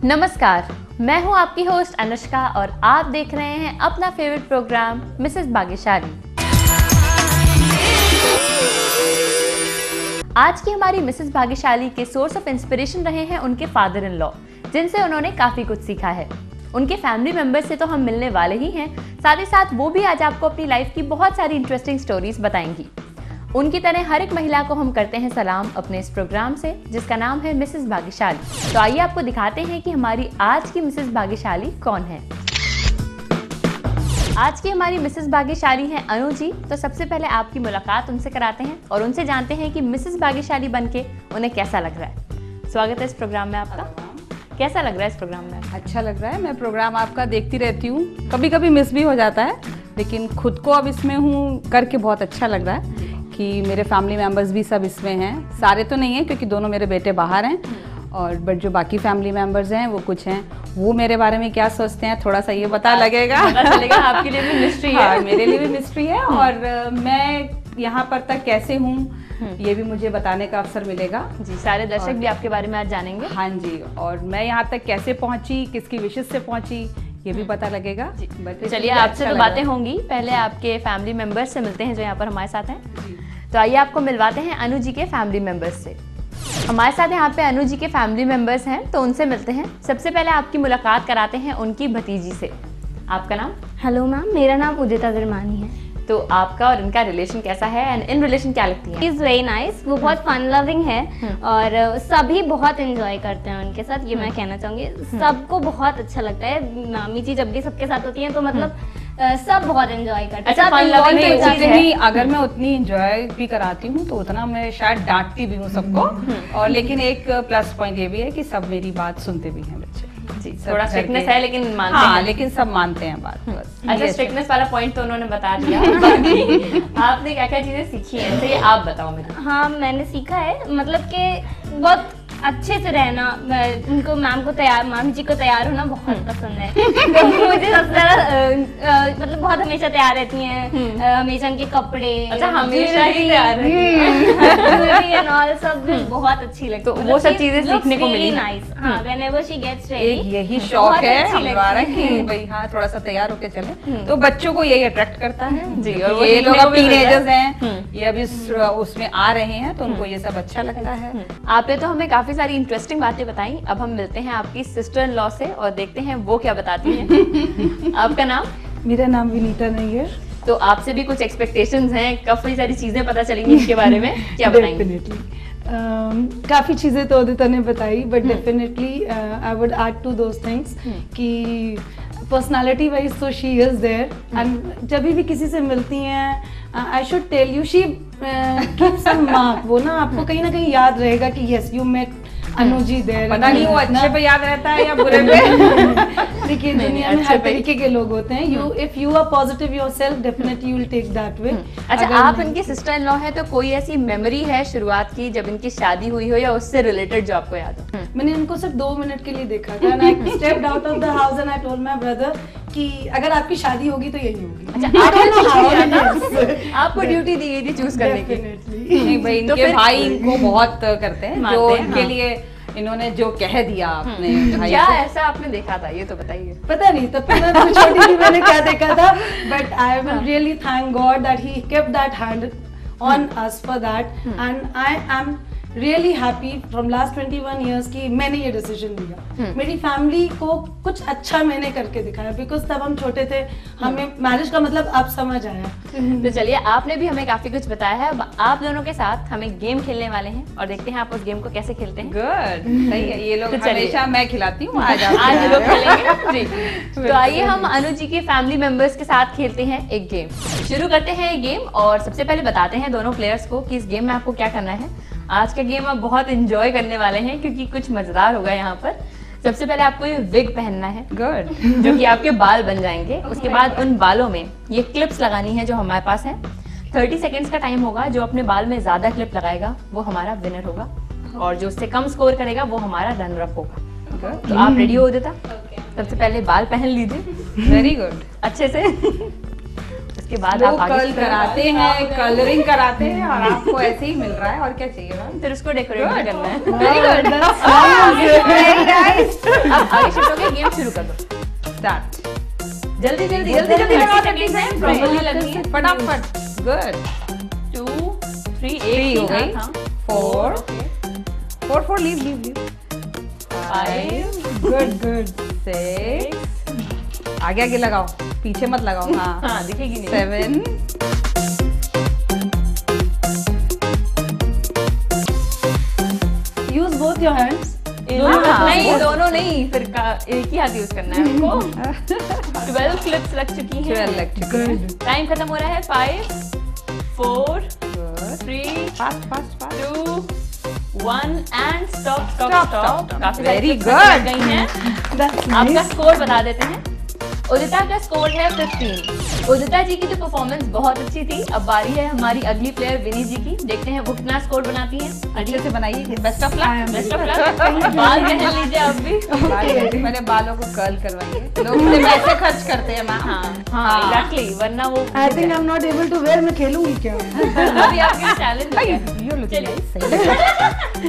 नमस्कार, मैं हूं आपकी होस्ट अनुष्का और आप देख रहे हैं अपना फेवरेट प्रोग्राम मिसेस भाग्यशाली। आज की हमारी मिसेस भाग्यशाली के सोर्स ऑफ इंस्पिरेशन रहे हैं उनके फादर इन लॉ, जिनसे उन्होंने काफी कुछ सीखा है। उनके फैमिली मेंबर्स से तो हम मिलने वाले ही हैं, साथ ही साथ वो भी आज आपको अपनी लाइफ की बहुत सारी इंटरेस्टिंग स्टोरीज बताएंगी। उनकी तरह हर एक महिला को हम करते हैं सलाम अपने इस प्रोग्राम से, जिसका नाम है मिसेस भाग्यशाली। तो आइए आपको दिखाते हैं कि हमारी आज की मिसेस भाग्यशाली कौन है। आज की हमारी मिसेस भाग्यशाली हैं अनु जी। तो सबसे पहले आपकी मुलाकात उनसे कराते हैं और उनसे जानते हैं कि मिसेस भाग्यशाली बनके उन्हें कैसा लग रहा है। स्वागत है इस प्रोग्राम में आपका। कैसा लग रहा है इस प्रोग्राम में? अच्छा लग रहा है। मैं प्रोग्राम आपका देखती रहती हूँ, कभी कभी मिस भी हो जाता है, लेकिन खुद को अब इसमें हूँ करके बहुत अच्छा लग रहा है कि मेरे फैमिली मेम्बर्स भी सब इसमें हैं। सारे तो नहीं हैं क्योंकि दोनों मेरे बेटे बाहर हैं, और बट जो बाकी फैमिली मेम्बर्स हैं वो कुछ हैं। वो मेरे बारे में क्या सोचते हैं थोड़ा सा ये पता लगेगा। पता चलेगा, आपके लिए भी मिस्ट्री है। हाँ, मेरे लिए भी मिस्ट्री है, और मैं यहाँ पर तक कैसे हूँ ये भी मुझे बताने का अवसर मिलेगा जी। सारे दर्शक भी आपके बारे में आज जानेंगे। हाँ जी, और मैं यहाँ तक कैसे पहुँची, किसकी विशेष से पहुँची, ये भी पता लगेगा। तो चलिए आपसे तो बातें होंगी, पहले आपके फैमिली मेंबर्स से मिलते हैं जो यहाँ पर हमारे साथ हैं। तो आइए आपको मिलवाते हैं अनु जी के फैमिली मेंबर्स से। हमारे साथ यहाँ पे अनु जी के फैमिली मेंबर्स हैं, तो उनसे मिलते हैं। सबसे पहले आपकी मुलाकात कराते हैं उनकी भतीजी से। आपका नाम? हेलो मैम, मेरा नाम उदिता गिरमानी है। तो आपका और इनका रिलेशन कैसा है एंड इन रिलेशन क्या लगती है? Is very nice. वो बहुत फन लविंग है और सभी बहुत एंजॉय करते हैं उनके साथ, ये मैं कहना चाहूँगी। सबको बहुत अच्छा लगता है। मामी जी जब भी सबके साथ होती हैं तो मतलब सब बहुत एंजॉय करते हैं। अच्छा, फन लविंग तो चीज है। अगर मैं उतनी एंजॉय भी कराती हूँ तो उतना मैं शायद डांटती भी हूँ सबको, और लेकिन एक प्लस पॉइंट ये भी है कि सब मेरी बात सुनते भी हैं बच्चे जी। थोड़ा स्ट्रिक्टनेस है लेकिन मानते हैं। लेकिन सब मानते हैं बात। बस अच्छा, स्ट्रिक्टनेस वाला पॉइंट तो उन्होंने बता दिया। आपने क्या क्या चीजें सीखी हैं, तो ये आप बताओ मुझे। हाँ, मैंने सीखा है मतलब कि बहुत अच्छे से रहना। उनको मामी जी को तैयार होना बहुत पसंद है। तो मुझे सबसे ज्यादा मतलब बहुत हमेशा तैयार रहती हैं, हमेशा उनके कपड़े। अच्छा, हमेशा ही तैयार एंड ऑल सब बहुत अच्छी लगती है। तो वो सब चीजें सीखने को मिली। नाइस। हाँ, व्हेनेवर शी गेट्स रेडी। यही शौक है हमारा कि भाई हाँ थोड़ा सा तैयार होके चले, तो बच्चों को यही अट्रैक्ट करता है जी। और ये लोग अब टीनेजर्स हैं, ये अभी उसमें आ रहे हैं, तो उनको ये सब अच्छा लगता है। आपने तो हमें काफी सारी इंटरेस्टिंग बातें बताई। अब हम मिलते हैं आपकी सिस्टर इन लॉ से और देखते हैं वो क्या बताती हैं। आपका नाम? मेरा नाम विनीता नैयर। तो आपसे भी कुछ एक्सपेक्टेशंस हैं, काफी सारी चीजें पता चलेंगी इनके बारे में, क्या बताएंगे? डेफिनेटली काफ़ी चीज़ें तो उदिता ने बताई, but definitely I would add to those things कि पर्सनालिटी वाइज तो शी इज देयर, एंड जब भी किसी से मिलती हैं I should tell you she keeps some mark. वो ना आपको कहीं ना कहीं याद रहेगा कि yes you met Anu ji there. पता नहीं वो अच्छे पे याद रहता है या बुरे पे। देखिए दुनिया में हर तरीके के लोग होते हैं। You if you are positive yourself definitely you will take that way. अच्छा, आप इनकी सिस्टर इन लॉ है, तो कोई ऐसी मेमोरी है शुरुआत की जब इनकी शादी हुई हो या उससे रिलेटेड जो आपको याद हो? मैंने इनको सिर्फ 2 मिनट के लिए देखा था, and I stepped out of the house and I told my brother कि अगर आपकी शादी होगी तो यही होगी। अच्छा, आपको ड्यूटी दी गई थी चूज करने की। नहीं भाई, इनके भाई इनको बहुत करते हैं, जो इनके लिए इन्होंने जो कह दिया आपने। क्या ऐसा आपने देखा था, ये तो बताइए। पता नहीं, तब तो मैं छोटी थी, मैंने क्या देखा था, but I will really thank God that he kept that hand on us for that, and I am really happy from last 21 years कि मैंने ये डिसीजन लिया। मेरी फैमिली को कुछ अच्छा मैंने करके दिखाया, बिकॉज तब हम छोटे थे, हमें मैरिज का मतलब अब समझ आया। तो चलिए, आपने भी हमें काफी कुछ बताया है। अब आप दोनों के साथ हमें गेम खेलने वाले हैं और देखते हैं आप उस गेम को कैसे खेलते हैं। गुड, सही है। ये लोग हमेशा मैं खिलाती हूँ, आज लोग खेलेंगे जी। तो आइए हम अनु जी के फैमिली मेंबर्स के साथ खेलते हैं एक गेम। शुरू करते हैं ये गेम, और सबसे पहले बताते हैं दोनों प्लेयर्स को कि इस गेम में आपको क्या करना है। आज का गेम आप बहुत एंजॉय करने वाले हैं क्योंकि कुछ मजेदार होगा यहाँ पर। सबसे पहले आपको ये विग पहनना है, गुड, जो कि आपके बाल बन जाएंगे। उसके बाद उन बालों में ये क्लिप्स लगानी है जो हमारे पास है। 30 सेकेंड्स का टाइम होगा। जो अपने बाल में ज्यादा क्लिप लगाएगा वो हमारा विनर होगा, और जो उससे कम स्कोर करेगा वो हमारा रनर अप होगा। तो आप रेडी हो देता? सबसे पहले बाल पहन लीजिए। वेरी गुड, अच्छे से। उसके बाद लोग आप आगे कर्ल कराते हैं, कलरिंग कराते हैं और आपको ऐसे ही मिल रहा है, और क्या चाहिए मैम? फिर उसको डेकोरेट भी करना है। Very good, very nice. अब आगे शिफ्ट हो गए, गेम शुरू कर दो। स्टार्ट। जल्दी जल्दी जल्दी जल्दी लगाओ, सेकंड में प्रॉपर्ली लगनी है। फटाफट। गुड। 2 3 3 हो गई। 4 4 4 4 leave leave leave. 5 good good. 6 आगे आगे लगाओ, पीछे मत लगाओ। हाँ हाँ दिखेगी नहीं। 7 Use both your hands. नहीं दोनों नहीं, फिर एक ही हाथ यूज करना है हमको। 12 क्लिप्स लग चुकी हैं। 12 लग चुकी है। टाइम खत्म हो रहा है। 5 4 3 fast fast fast. 2 1 and stop stop Stop, stop. stop. काफी Very सारी good. लग गई हैं। That's आपका nice. स्कोर बता देते हैं। उदिता का स्कोर है 15। उदिता जी की तो परफॉर्मेंस बहुत अच्छी थी। अब बारी है हमारी अगली प्लेयर विनी जी की। देखते हैं वो कितना स्कोर बनाती हैं। अच्छे से बनाइए। Best of luck. Best of luck. बाल पहन लीजिए आप भी। मैंने बालों को कर्ल करवाइए। लोग मुझे पैसे खर्च करते हैं मैम। हाँ एग्जैक्टली, वरना वो I think I'm not able to wear. मैं खेलूंगी क्या? अभी आपके चैलेंज है। चलिए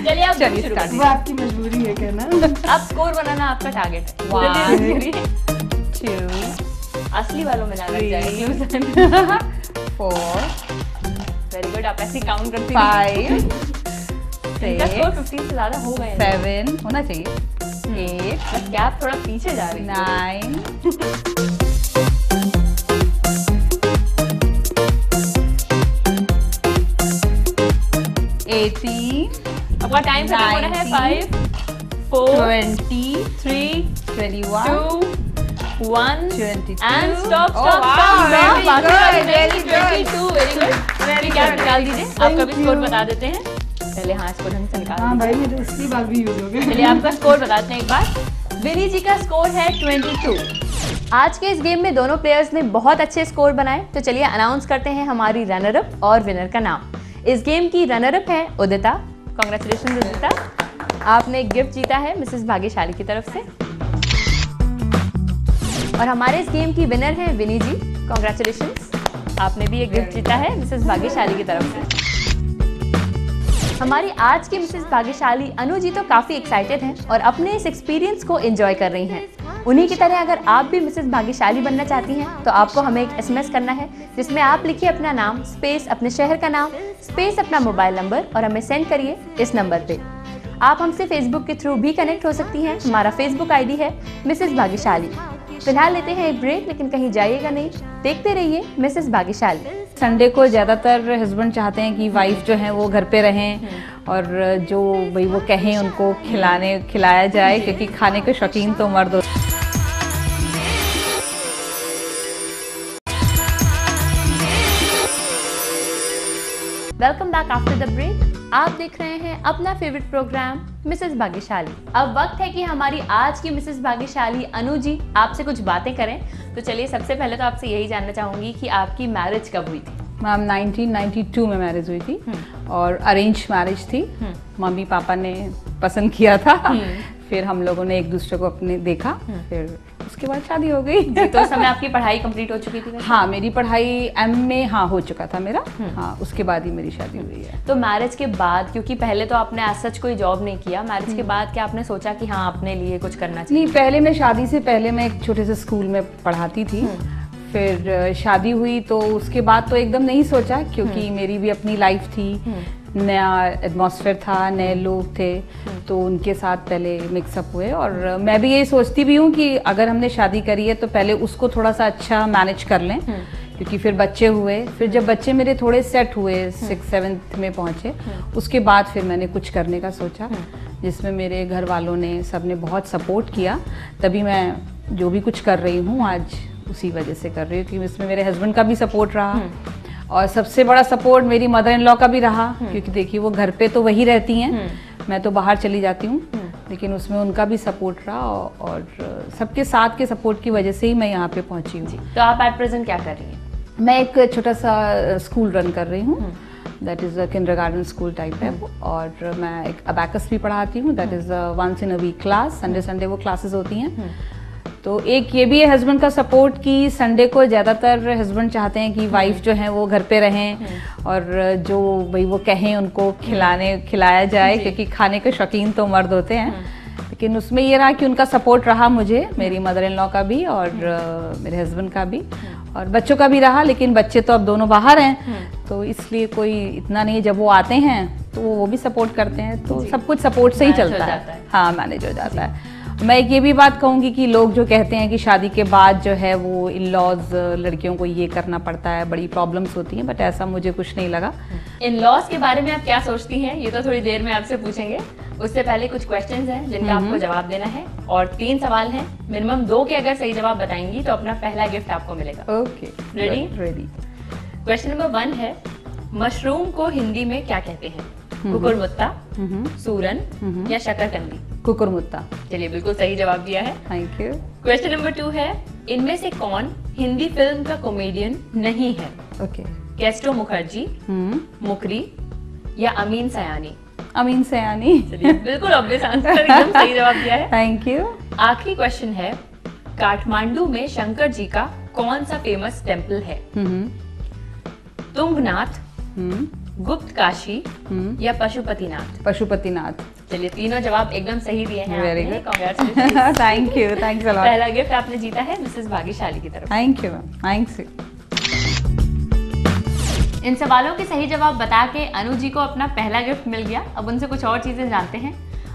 चलिए आप चलिए, शुरू start. करिए। वो आपकी मजबूरी है क्या ना? अब स्कोर बनाना आपका टारगेट है। 1 जल्दी करिए। 2 असली वालों में ना लग 3 जाएगी। 4 वेरी गुड, आप ऐसे काउंट करती 5 इनका स्कोर 6 15 से ज्यादा हो गए हैं। 7 होना चाहिए। 8 बस गैप थोड़ा पीछे जा रही है। 9 18 आपका टाइम खत्म हो रहा है। 5 4 20 3 21 2 1 22 and stop Oh, stop wow, very stop. good, very good. 22 very good. Very क्या good. निकाल दीजिए, आपका भी Thank स्कोर you. बता देते हैं। पहले हाँ इसको ढंग से निकाल हाँ दीजिए। भाई मेरे असली बाल भी यूज हो गए। चलिए आपका स्कोर बताते हैं एक बार। विनी जी का स्कोर है 22। आज के इस गेम में दोनों प्लेयर्स ने बहुत अच्छे स्कोर बनाए, तो चलिए अनाउंस करते हैं हमारी रनर अप और विनर का नाम। इस गेम की रनर अप है उदिता। कांग्रेचुलेशन उदिता, आपने एक गिफ्ट जीता है मिसेस भाग्यशाली की तरफ से। और हमारे इस गेम की विनर है विनी जी। कांग्रेचुलेशन, आपने भी एक गिफ्ट जीता है मिसेस भाग्यशाली की तरफ से। हमारी आज की मिसेस भाग्यशाली अनु जी तो काफ़ी एक्साइटेड हैं और अपने इस एक्सपीरियंस को एंजॉय कर रही हैं। उन्हीं की तरह अगर आप भी मिसेस भाग्यशाली बनना चाहती हैं तो आपको हमें एक SMS करना है, जिसमें आप लिखिए अपना नाम स्पेस अपने शहर का नाम स्पेस अपना मोबाइल नंबर और हमें सेंड करिए इस नंबर पे। आप हमसे फेसबुक के थ्रू भी कनेक्ट हो सकती हैं। हमारा फेसबुक ID है मिसेस भाग्यशाली। फिलहाल लेते हैं एक ब्रेक, लेकिन कहीं जाइएगा नहीं, देखते रहिए मिसेस भाग्यशाली। संडे को ज़्यादातर हस्बैंड चाहते हैं कि वाइफ जो है वो घर पे रहें और जो भाई वो कहें उनको खिलाया जाए, क्योंकि खाने के शौकीन तो मर्द होते हैं। Welcome back after the break. आप देख रहे हैं अपना फेवरेट प्रोग्राम मिसेस भाग्यशाली। अब वक्त है कि हमारी आज की मिसेस भाग्यशाली अनु जी आपसे कुछ बातें करें। तो चलिए सबसे पहले तो आपसे यही जानना चाहूंगी कि आपकी मैरिज कब हुई थी? मैम 1992 में मैरिज हुई थी और अरेंज मैरिज थी। मम्मी पापा ने पसंद किया था, फिर हम लोगों ने एक दूसरे को अपने देखा, फिर उसके बाद शादी हो गई। तो उस समय आपकी पढ़ाई कंप्लीट हो चुकी थी वैसे? हाँ, मेरी पढ़ाई MA हाँ हो चुका था मेरा। हाँ, उसके बाद ही मेरी शादी हुई है। तो मैरिज के बाद, क्योंकि पहले तो आपने आज सच कोई जॉब नहीं किया, मैरिज के बाद क्या आपने सोचा कि हाँ अपने लिए कुछ करना चाहिए? नहीं, पहले मैं शादी से पहले मैं एक छोटे से स्कूल में पढ़ाती थी। फिर शादी हुई तो उसके बाद तो एकदम नहीं सोचा, क्योंकि मेरी भी अपनी लाइफ थी, नया एटमॉस्फेयर था, नए लोग थे, तो उनके साथ पहले मिक्सअप हुए। और मैं भी यही सोचती भी हूँ कि अगर हमने शादी करी है तो पहले उसको थोड़ा सा अच्छा मैनेज कर लें, क्योंकि फिर बच्चे हुए। फिर जब बच्चे मेरे थोड़े सेट हुए, 6th-7th में पहुँचे, उसके बाद फिर मैंने कुछ करने का सोचा, जिसमें मेरे घर वालों ने सबने बहुत सपोर्ट किया। तभी मैं जो भी कुछ कर रही हूँ आज उसी वजह से कर रही हूँ, क्योंकि इसमें मेरे हस्बैंड का भी सपोर्ट रहा और सबसे बड़ा सपोर्ट मेरी मदर इन लॉ का भी रहा, क्योंकि देखिए वो घर पे तो वही रहती हैं, मैं तो बाहर चली जाती हूँ, लेकिन उसमें उनका भी सपोर्ट रहा और सबके साथ के सपोर्ट की वजह से ही मैं यहाँ पे पहुँची हूँ। तो आप एट प्रेजेंट क्या कर रही हैं? मैं एक छोटा सा स्कूल रन कर रही हूँ, that is a kindergarten school type है, और मैं एक अबैकस भी पढ़ाती हूँ, that is once in a week class, Sunday वो क्लासेस होती हैं। तो एक ये भी है हस्बैंड का सपोर्ट कि संडे को ज़्यादातर हस्बैंड चाहते हैं कि वाइफ जो है वो घर पे रहें और जो भाई वो कहें उनको खिलाया जाए, क्योंकि खाने के शौकीन तो मर्द होते हैं। लेकिन उसमें ये रहा कि उनका सपोर्ट रहा मुझे, मेरी मदर इन लॉ का भी और मेरे हस्बैंड का भी और बच्चों का भी रहा। लेकिन बच्चे तो अब दोनों बाहर हैं, तो इसलिए कोई इतना नहीं, जब वो आते हैं तो वो भी सपोर्ट करते हैं, तो सब कुछ सपोर्ट से ही चलता है। हाँ, मैनेज हो जाता है। मैं ये भी बात कहूँगी कि लोग जो कहते हैं कि शादी के बाद जो है वो इन लॉज लड़कियों को ये करना पड़ता है, बड़ी प्रॉब्लम्स होती हैं, बट ऐसा मुझे कुछ नहीं लगा। इन लॉज के बारे में आप क्या सोचती हैं, ये तो थोड़ी देर में आपसे पूछेंगे। उससे पहले कुछ क्वेश्चंस हैं जिनका आपको जवाब देना है और 3 सवाल हैं। मिनिमम 2 के अगर सही जवाब बताएंगी तो अपना पहला गिफ्ट आपको मिलेगा। Okay, ready? Ready. Question number 1 है, मशरूम को हिंदी में क्या कहते हैं? कुकुरमुत्ता, सूरन या शकरकंदी? कुकुरमुत्ता। चलिए, बिल्कुल सही जवाब दिया है। Thank you. क्वेश्चन नंबर 2 है, इनमें से कौन हिंदी फिल्म का कॉमेडियन नहीं है? ओके। कैस्ट्रो मुखर्जी, मुकरी या अमीन सयानी? अमीन सयानी। चलिए, बिल्कुल ऑब्वियस आंसर, एकदम सही जवाब दिया है। Thank you. आखिरी क्वेश्चन है, काठमांडू में शंकर जी का कौन सा फेमस टेम्पल है? तुंगनाथ, गुप्त काशी या पशुपतिनाथ? पशुपतिनाथ। चलिए, तीनों जवाब एकदम सही दिए हैं। Very good, congratulations. Thank you, thanks a lot. पहला गिफ्ट आपने जीता है मिसेस भाग्यशाली की तरफ। Thank you, thanks. इन सवालों के सही जवाब बता के अनु जी को अपना पहला गिफ्ट मिल गया। अब उनसे कुछ और चीजें जानते हैं।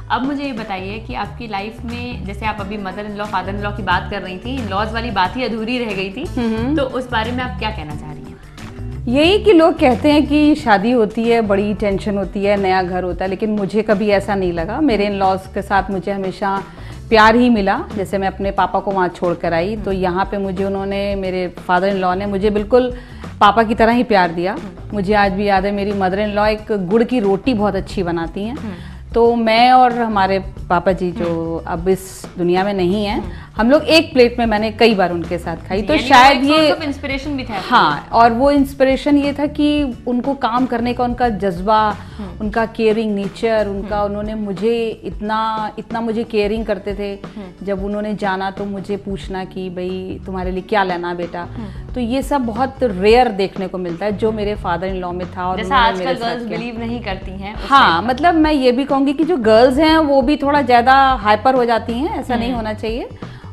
अब मुझे ये बताइए कि आपकी लाइफ में, जैसे आप अभी mother in law father in law की बात कर रही थी, इन लॉज वाली बात ही अधूरी रह गई थी, तो उस बारे में आप क्या कहना चाह रही हैं? यही कि लोग कहते हैं कि शादी होती है, बड़ी टेंशन होती है, नया घर होता है, लेकिन मुझे कभी ऐसा नहीं लगा। मेरे इन लॉज के साथ मुझे हमेशा प्यार ही मिला। जैसे मैं अपने पापा को वहाँ छोड़ कर आई, तो यहाँ पे मुझे उन्होंने, मेरे फादर इन लॉ ने मुझे बिल्कुल पापा की तरह ही प्यार दिया। मुझे आज भी याद है, मेरी मदर इन लॉ एक गुड़ की रोटी बहुत अच्छी बनाती हैं। तो मैं और हमारे पापा जी जो अब इस दुनिया में नहीं हैं, हम लोग एक प्लेट में, मैंने कई बार उनके साथ खाई। तो शायद ये इंस्पिरेशन भी था। हाँ, और वो इंस्पिरेशन ये था कि उनको काम करने का उनका जज्बा, उनका केयरिंग नेचर, उनका, उन्होंने मुझे इतना मुझे केयरिंग करते थे। जब उन्होंने जाना तो मुझे पूछना कि भाई तुम्हारे लिए क्या लेना बेटा। तो ये सब बहुत रेयर देखने को मिलता है जो मेरे फादर इन लॉ में था। और जैसा आजकल गर्ल्स बिलीव नहीं करती हैं। हाँ, मतलब मैं ये भी कहूँगी कि जो गर्ल्स हैं वो भी थोड़ा ज़्यादा हाइपर हो जाती हैं, ऐसा नहीं होना चाहिए।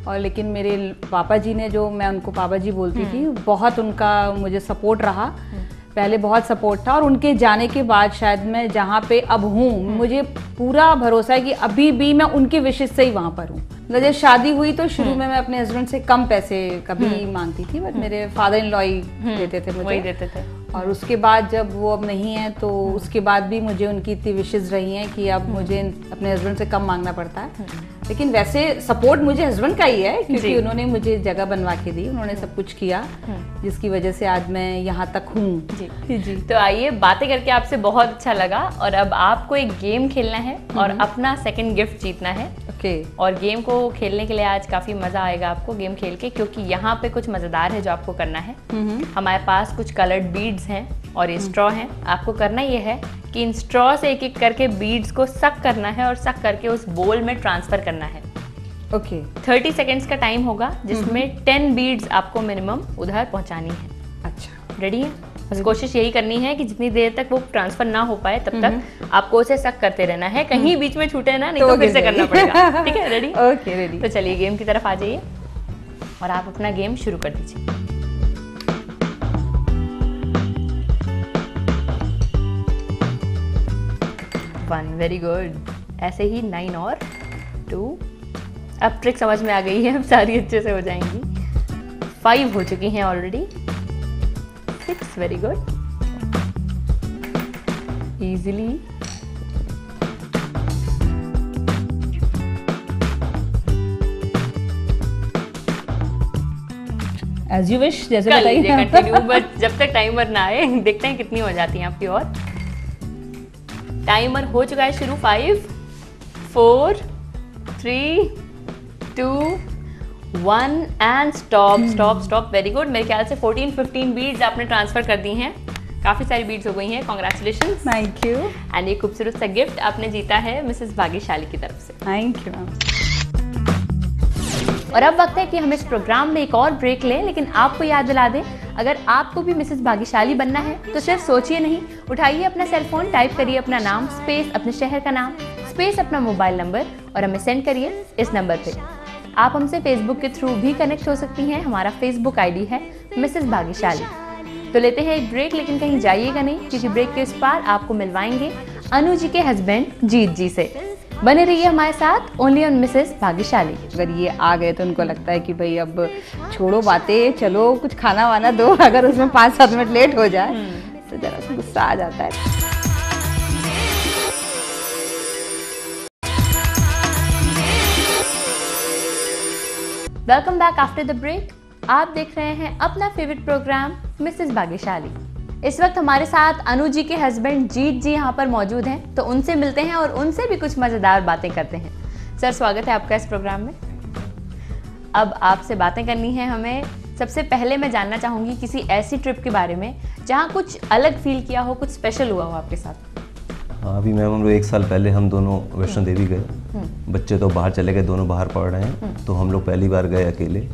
और लेकिन मेरे पापा जी ने, जो मैं उनको पापा जी बोलती थी, बहुत उनका मुझे सपोर्ट रहा। पहले बहुत सपोर्ट था और उनके जाने के बाद शायद मैं जहाँ पे अब हूँ, मुझे पूरा भरोसा है कि अभी भी मैं उनके विशेष से ही वहाँ पर हूँ। जब शादी हुई तो शुरू में मैं अपने हस्बैंड से कम पैसे कभी मांगती थी, बट मेरे फादर इन लॉ ही देते थे मुझे, वही देते थे। और उसके बाद जब वो अब नहीं है तो उसके बाद भी मुझे उनकी इतनी विशेष रही हैं कि अब मुझे अपने हस्बैंड से कम मांगना पड़ता है। लेकिन वैसे सपोर्ट मुझे हस्बैंड का ही है, क्योंकि उन्होंने मुझे जगह बनवा के दी, उन्होंने सब कुछ किया, जिसकी वजह से आज मैं यहाँ तक हूँ। जी। तो आइए, बातें करके आपसे बहुत अच्छा लगा और अब आपको एक गेम खेलना है और अपना सेकंड गिफ्ट जीतना है। ओके। और गेम को खेलने के लिए आज काफी मजा आएगा आपको गेम खेल के, क्योंकि यहाँ पे कुछ मजेदार है जो आपको करना है। हमारे पास कुछ कलर्ड बीड्स हैं और ये स्ट्रॉ हैं। आपको करना ये है कि इन स्ट्रॉ से एक एक करके बीड्स को सक करना है और सक करके उस बोल में ट्रांसफर करना है। ओके। 30 सेकेंड्स का टाइम होगा, जिसमें 10 बीड्स आपको मिनिमम उधर पहुंचानी है। अच्छा, रेडी है? बस कोशिश यही करनी है कि जितनी देर तक वो ट्रांसफर ना हो पाए तब तक आपको उसे सक करते रहना है, कहीं बीच में छूटे ना, नहीं तो फिर से करना पड़ेगा। ठीक है, रेडी? Okay, ready. तो चलिए गेम की तरफ आ जाइए और आप अपना गेम शुरू कर दीजिए। 1, वेरी गुड। ऐसे ही 9 और 2। अब ट्रिक समझ में आ गई है, अब सारी अच्छे से हो जाएंगी। 5 हो चुकी हैं already. 6, very good. Easily. As you wish, जैसे कर लीजिए बताइए। कंटिन्यू, बट जब तक टाइमर ना आए देखते हैं कितनी हो जाती हैं आपकी। और टाइमर हो चुका है शुरू। 5, 4, 3, 2, 1 and stop stop stop. Very good. मेरे ख्याल से 14-15 बीड्स आपने ट्रांसफर कर दी हैं। काफी सारी बीड्स हो गई हैं। कॉन्ग्रेचुलेशंस। Thank you. एंड ये खूबसूरत सा गिफ्ट आपने जीता है मिसेस भाग्यशाली की तरफ से। Thank you ma'am. और अब वक्त है कि हम इस प्रोग्राम में एक और ब्रेक लें, लेकिन आपको याद दिला दें, अगर आपको भी मिसेस भाग्यशाली बनना है तो सिर्फ सोचिए नहीं, उठाइए अपना सेलफोन, टाइप करिए अपना नाम स्पेस अपने शहर का नाम स्पेस अपना मोबाइल नंबर और हमें सेंड करिए इस नंबर पे। आप हमसे फेसबुक के थ्रू भी कनेक्ट हो सकती हैं। हमारा फेसबुक आईडी है मिसेस भाग्यशाली। तो लेते हैं एक ब्रेक, लेकिन कहीं जाइएगा नहीं, क्योंकि ब्रेक के उस पार आपको मिलवाएंगे अनु जी के हस्बैंड जीत जी से। बने रहिए हमारे साथ ओनली ऑन मिसेस भाग्यशाली। अगर ये आ गए तो उनको लगता है कि भाई अब छोड़ो बातें, चलो कुछ खाना वाना दो। अगर उसमें 5-7 मिनट लेट हो जाए तो जरा सा गुस्सा आ जाता है। Welcome back after the break. आप देख रहे हैं अपना फेवरेट प्रोग्राम मिसेस भाग्यशाली। इस वक्त हमारे साथ अनु जी के हस्बैंड जीत जी यहाँ पर मौजूद हैं, तो उनसे मिलते हैं और उनसे भी कुछ मज़ेदार बातें करते हैं। सर, स्वागत है आपका इस प्रोग्राम में। अब आपसे बातें करनी है हमें। सबसे पहले मैं जानना चाहूँगी किसी ऐसी ट्रिप के बारे में जहाँ कुछ अलग फील किया हो, कुछ स्पेशल हुआ हो आपके साथ। हाँ, अभी मैम हम लोग 1 साल पहले हम दोनों वैष्णो देवी गए। बच्चे तो बाहर चले गए, दोनों बाहर पढ़ रहे हैं, तो हम लोग पहली बार गए अकेले।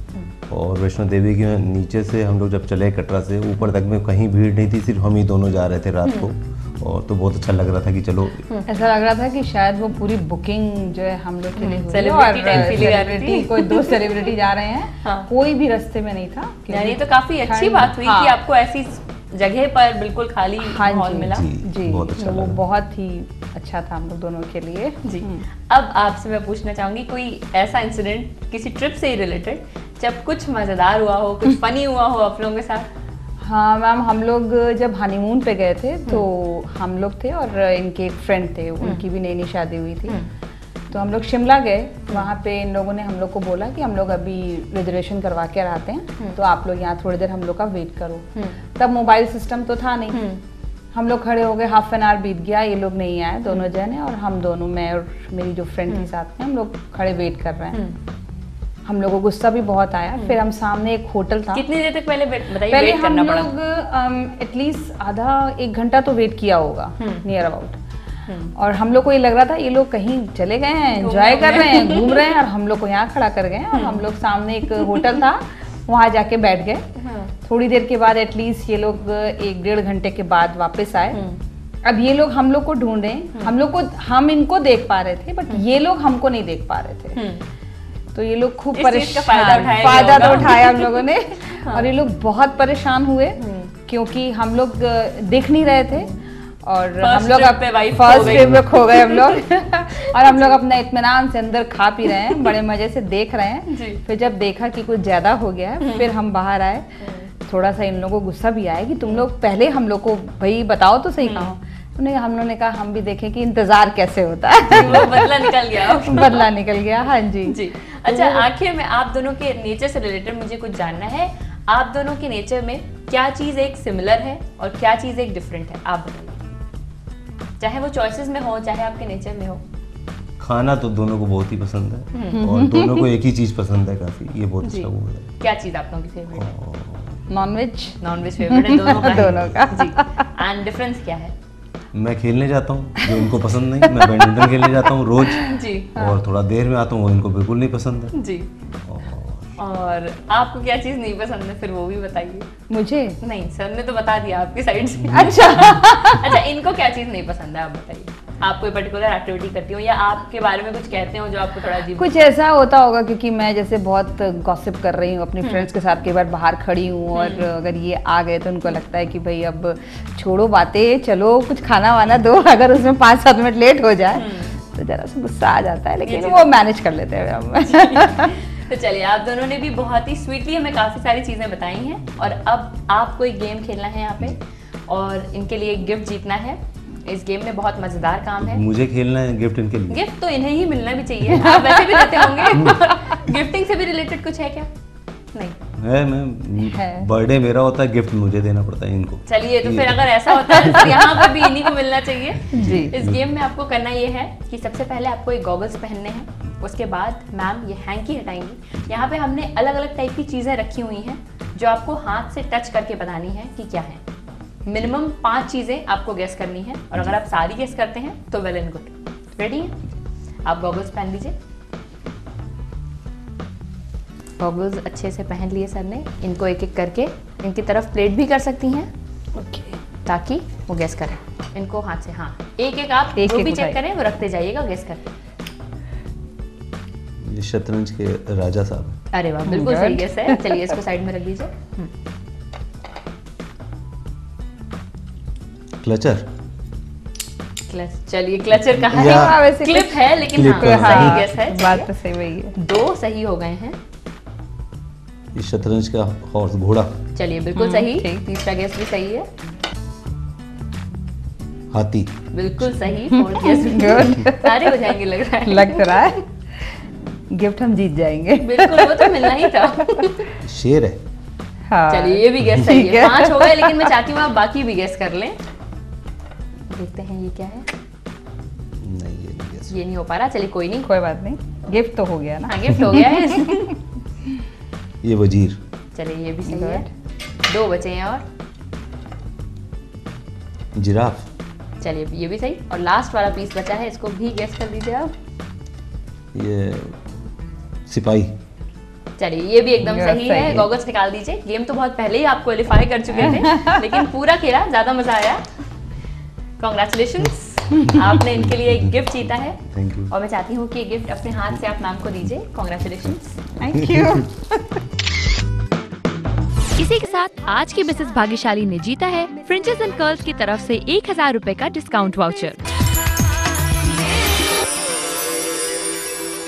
और वैष्णो देवी के नीचे से हम लोग जब चले कटरा से ऊपर तक में कहीं भीड़ नहीं थी, सिर्फ हम ही दोनों जा रहे थे रात को। और तो बहुत अच्छा लग रहा था कि चलो, ऐसा लग रहा था कि शायद वो पूरी बुकिंग जो है हम लोग के लिए हुई है और सेलिब्रिटी कोई 2 सेलिब्रिटी जा रहे हैं। हाँ। कोई भी रास्ते में नहीं था। यानी तो काफी अच्छी बात हुई कि आपको ऐसी जगह पर बिल्कुल खाली माहौल मिला। जी, बहुत अच्छा वो बहुत ही अच्छा था हम लोग दोनों के लिए। जी, अब आपसे मैं पूछना चाहूंगी कोई ऐसा इंसिडेंट किसी ट्रिप से ही रिलेटेड जब कुछ मजेदार हुआ हो, कुछ फनी हुआ हो आप लोगों के साथ। हाँ मैम, हम लोग जब हनीमून पे गए थे तो हम लोग थे और इनके एक फ्रेंड थे, उनकी भी नई नई शादी हुई थी। तो हम लोग शिमला गए, वहाँ पे इन लोगों ने हम लोग को बोला कि हम लोग अभी रिजर्वेशन करवा के आते हैं, तो आप लोग यहाँ थोड़ी देर हम लोग का वेट करो। तब मोबाइल सिस्टम तो था नहीं। हम लोग खड़े हो गए, हाफ एन आवर बीत गया, ये लोग नहीं आए दोनों जने, और हम दोनों, मैं और मेरी जो फ्रेंड थी साथ में, हम लोग खड़े वेट कर रहे हैं। हम लोगों को गुस्सा भी बहुत आया। फिर हम सामने एक होटल था। कितनी देर तक पहले बताइए? पहले हम लोग एटलीस्ट आधा 1 घंटा तो वेट किया होगा नियर अबाउट। और हम लोग को ये लग रहा था ये लोग कहीं चले गए हैं, एंजॉय कर रहे हैं, घूम रहे हैं, और हम लोग को यहाँ खड़ा कर गए। और हम लोग सामने एक होटल था, वहाँ जाके बैठ गए। थोड़ी देर के बाद एटलीस्ट ये लोग 1-1.5 घंटे के बाद वापस आए। अब ये लोग हम लोग को ढूंढ रहे, हम इनको देख पा रहे थे, बट ये लोग हमको नहीं देख पा रहे थे। तो ये लोग खूब परेशान, फायदा तो उठाया हम लोगों ने। और ये लोग बहुत परेशान हुए क्योंकि हम लोग देख नहीं रहे थे, और हम लोग फर्स्ट ट्रिप में खो गए हम लोग। और हम लोग अपना इत्मीनान से अंदर खा पी रहे हैं, बड़े मजे से देख रहे हैं। फिर जब देखा कि कुछ ज्यादा हो गया है, फिर हम बाहर आए। थोड़ा सा इन लोगों को गुस्सा भी आया कि तुम लोग पहले हम लोग को भाई बताओ तो सही कहो। हम लोगों ने कहा हम भी देखें कि इंतजार कैसे होता है। वो बदला निकल गया। बदला निकल गया। हाँ जी जी। अच्छा, आखिर में आप दोनों के नेचर से रिलेटेड मुझे कुछ जानना है। आप दोनों के नेचर में क्या चीज एक सिमिलर है और क्या चीज एक डिफरेंट है, आप बताइए। चाहे वो चॉइसेस में हो, चाहे आपके नेचर में हो। खाना तो दोनों को बहुत ही पसंद है और दोनों को एक ही चीज पसंद है काफी, ये बहुत अच्छा वो है। क्या चीज आप लोगों की फेवरेट है? नॉनवेज फेवरेट है दोनों का। दोनों का जी। एंड डिफरेंस क्या है? मैं खेलने जाता हूँ जो इनको पसंद नहीं, मैं बैडमिंटन खेलने जाता हूँ रोज जी। और थोड़ा देर में आता हूँ, वो इनको बिल्कुल नहीं पसंद है जी। और आपको क्या चीज नहीं पसंद है, फिर वो भी बताइए। मुझे नहीं, सर ने तो बता दिया आपकी साइड से। अच्छा अच्छा, इनको क्या चीज नहीं पसंद है आप बताइए। आप कोई पर्टिकुलर एक्टिविटी करती हो या आपके बारे में कुछ कहते हो जो आपको थोड़ा अजीब? कुछ ऐसा होता होगा क्योंकि मैं जैसे बहुत गॉसिप कर रही हूँ अपनी फ्रेंड्स के साथ, कई बार बाहर खड़ी हूँ, और अगर ये आ गए तो उनको लगता है कि भाई अब छोड़ो बातें, चलो कुछ खाना वाना दो। अगर उसमें 5-7 मिनट लेट हो जाए तो जरा सा गुस्सा आ जाता है, लेकिन वो मैनेज कर लेते हैं हम। तो चलिए, आप दोनों ने भी बहुत ही स्वीटली हमें काफ़ी सारी चीज़ें बताई हैं, और अब आपको एक गेम खेलना है यहाँ पे, और इनके लिए एक गिफ्ट जीतना है। इस गेम में बहुत मज़ेदार काम है। मुझे खेलना है, गिफ्ट इनके लिए? गिफ्ट तो इन्हें ही मिलना भी चाहिए, आप वैसे भी लेते होंगे। गिफ्टिंग से भी रिलेटेड कुछ है क्या? नहीं है मैम, बर्थडे मेरा होता है, गिफ्ट मुझे देना पड़ता है इनको। चलिए, तो फिर अगर ऐसा होता है तो यहाँ पर भी इन्हीं को मिलना चाहिए जी। इस गेम में आपको करना ये है कि सबसे पहले आपको एक गॉगल्स पहनने हैं, उसके बाद मैम ये हैंकी हटाएंगी। यहाँ पे हमने अलग अलग टाइप की चीज़ें रखी हुई हैं जो आपको हाथ से टच करके बतानी है कि क्या है। मिनिमम 5 चीज़ें आपको गेस करनी है, और अगर आप सारी गेस करते हैं तो वेल एंड गुड। रेडी है? आप गॉगल्स पहन लीजिए। गॉगल्स अच्छे से पहन लिए सर ने। इनको एक एक करके इनकी तरफ प्लेट भी कर सकती हैं ताकि वो गैस करें। इनको हाथ से, हाँ, एक एक आप जो भी चेक करें वो रखते जाइएगा गैस करके। ये शतरंज के राजा साहब। अरे वाह, बिल्कुल सही गैस है। चलिए इसको साइड में रख दीजिए। क्लचर। चलिए क्लचर कहा है, वैसे क्लिप है लेकिन क्लिप हाँ, है। सही गैस है। बात तो सही वही है। 2 सही हो गए हैं। ये शतरंज का हॉर्स, घोड़ा। चलिए बिल्कुल सही। ठीक। तीसरा गैस भी सही है। हाथी। बिल्कुल सही। 4th गैस सारे हो जाएंगे लग रहा है। लग तो रहा है गिफ्ट हम जीत जाएंगे। बिल्कुल, वो तो मिलना ही था। शेर है। हाँ, चलिए ये भी गैस सही ठीक है। 5 हो गए, लेकिन मैं चाहती हूँ आप बाकी भी गैस कर लें। देखते हैं ये क्या है। नहीं, ये नहीं guess। ये नहीं हो पा रहा। चलिए कोई नहीं, कोई बात नहीं, गिफ्ट तो हो गया ना। हाँ गिफ्ट हो गया है। ये वजीर। चलिए ये भी सही है। 2 बचे हैं और। जिराफ। चलिए ये भी सही। और लास्ट वाला पीस बचा है, इसको भी गैस कर दीजिए आप। ये सिपाही। चलिए ये भी एकदम ये सही सही है। है। गॉगल्स निकाल दीजिए। गेम तो बहुत पहले ही आप क्वालिफाई कर चुके थे, लेकिन पूरा खेला, ज्यादा मजा आया। कॉन्ग्रेचुलेशंस, आपने इनके लिए एक गिफ्ट जीता है। Thank you. और मैं चाहती हूँ कि ये गिफ्ट अपने हाथ से आप मैम को दीजिए। कॉन्ग्रेचुलेशंस। Thank you. इसी के साथ आज की मिसेस भाग्यशाली ने जीता है फ्रिंजेस एंड कर्ल्स की तरफ से 1000 रुपए का डिस्काउंट वाउचर।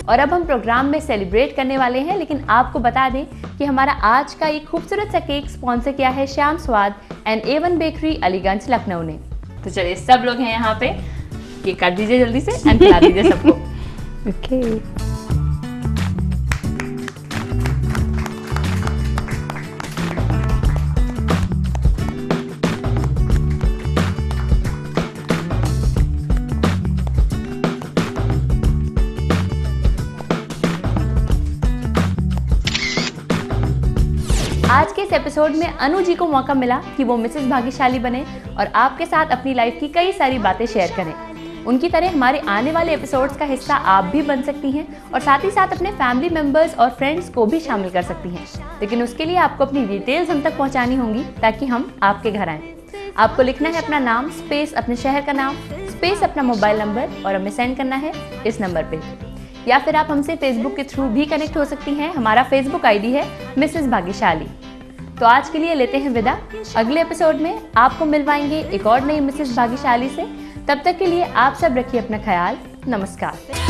और अब हम प्रोग्राम में सेलिब्रेट करने वाले हैं, लेकिन आपको बता दें कि हमारा आज का एक खूबसूरत सा केक स्पॉन्सर किया है श्याम स्वाद and A1 bakery Aliganj Lucknow ने। तो चलिए सब लोग हैं यहाँ पे, केक काट दीजिए जल्दी से एंड खिला दीजिए सबको। ओके। आज के इस एपिसोड में अनु जी को मौका मिला कि वो मिसेस भाग्यशाली बने और आपके साथ अपनी लाइफ की कई सारी बातें शेयर करें। उनकी तरह हमारे आने वाले एपिसोड्स का हिस्सा आप भी बन सकती हैं और साथ ही साथ अपने फैमिली मेंबर्स और फ्रेंड्स को भी शामिल कर सकती हैं। लेकिन उसके लिए आपको अपनी डिटेल्स हम तक पहुंचानी होंगी ताकि हम आपके घर आएं। आपको लिखना है अपना नाम स्पेस अपने शहर का नाम स्पेस अपना मोबाइल नंबर और हमें सेंड करना है इस नंबर पे। या फिर आप हमसे फेसबुक के थ्रू भी कनेक्ट हो सकती हैं। हमारा फेसबुक आईडी है मिसेस भाग्यशाली। तो आज के लिए लेते हैं विदा। अगले एपिसोड में आपको मिलवाएंगे एक और नई मिसेस भाग्यशाली से। तब तक के लिए आप सब रखिए अपना ख्याल। नमस्कार।